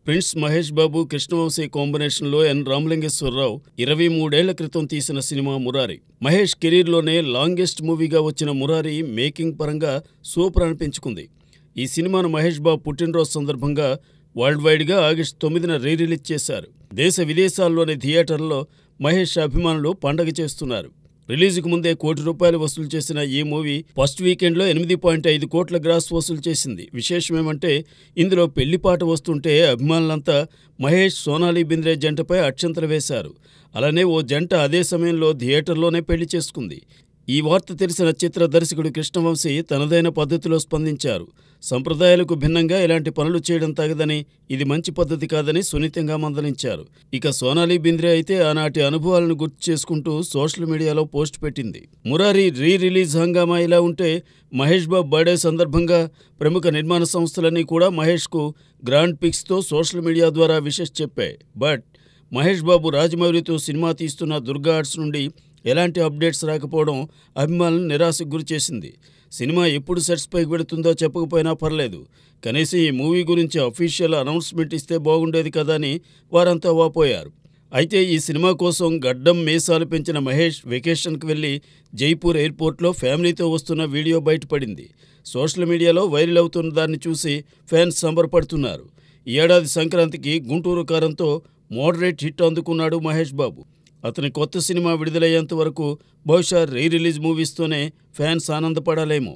Prince Mahesh Babu, Krishna Vamsi కాంబినేషన్లో ఎన్ రామలింగేశ్వరరావు 23 ఏళ్ల క్రితం తీసిన సినిమా మురారి. మహేష్ కెరీర్లోనే లాంగెస్ట్ మూవీగా వచ్చిన మురారి మేకింగ్ పరంగా సూపర్ అనిపించుకుంది. ఈ సినిమాను మహేష్ బాబు పుట్టినరోజు సందర్భంగా వరల్డ్ వైడ్గా ఆగస్టు 9న రిలీజ్ చేశారు. దేశ విదేశాల్లోని థియేటర్లలో మహేష్ అభిమానులు పండగ చేస్తున్నారు. రిలీజుకు ముందే ₹1 కోటి వసూలు చేసిన ఈ మూవీ ఫస్ట్ వీకెండ్లో 8.5 కోట్ల గ్రాస్ వసూలు చేసింది. విశేషమేమంటే ఇందులో పెళ్లిపాట వస్తుంటే అభిమానులంతా మహేష్, సోనాలి బింద్రే జంటపై అక్షంతలు వేశారు. అలానే ఓ జంట అదే సమయంలో థియేటర్లోనే పెళ్లి చేసుకుంది. ఈ వార్త తెలిసిన చిత్ర దర్శకుడు కృష్ణవంశీ తనదైన పద్ధతిలో స్పందించారు. సంప్రదాయాలకు భిన్నంగా ఇలాంటి పనులు చేయడం తగదని, ఇది మంచి పద్ధతి కాదని సున్నితంగా మందలించారు. ఇక సోనాలి బింద్రే అయితే ఆనాటి అనుభవాలను గుర్తు చేసుకుంటూ సోషల్ మీడియాలో పోస్ట్ పెట్టింది. మురారి రిలీజ్ హంగామా ఇలా ఉంటే, మహేష్ బాబు బర్త్డే సందర్భంగా ప్రముఖ నిర్మాణ సంస్థలన్నీ కూడా మహేష్కు గ్రాండ్ పిక్స్తో సోషల్ మీడియా ద్వారా విషెస్ చెప్పాయి. బట్ మహేష్ బాబు రాజమౌళితో సినిమా తీస్తున్న దుర్గా ఆర్ట్స్ నుండి ఎలాంటి అప్డేట్స్ రాకపోవడం అభిమానులను నిరాశకు గురిచేసింది. సినిమా ఎప్పుడు సెట్స్ పైకి వెళుతుందో చెప్పకపోయినా పర్లేదు, కనీసం ఈ మూవీ గురించి అఫీషియల్ అనౌన్స్మెంట్ ఇస్తే బాగుండేది కదా అని వారంతా వాపోయారు. అయితే ఈ సినిమా కోసం గడ్డం మీసాలు పెంచిన మహేష్ వెకేషన్కి వెళ్లి జైపూర్ ఎయిర్పోర్ట్లో ఫ్యామిలీతో వస్తున్న వీడియో బయటపడింది. సోషల్ మీడియాలో వైరల్ అవుతున్న దాన్ని చూసి ఫ్యాన్స్ సంబరపడుతున్నారు. ఈ ఏడాది సంక్రాంతికి గుంటూరు కారంతో మోడరేట్ హిట్ అందుకున్నాడు మహేష్ బాబు. అతని కొత్త సినిమా విడుదలయ్యేంత వరకు బహుశా రిలీజ్ మూవీస్తోనే ఫ్యాన్స్ ఆనందపడాలేమో.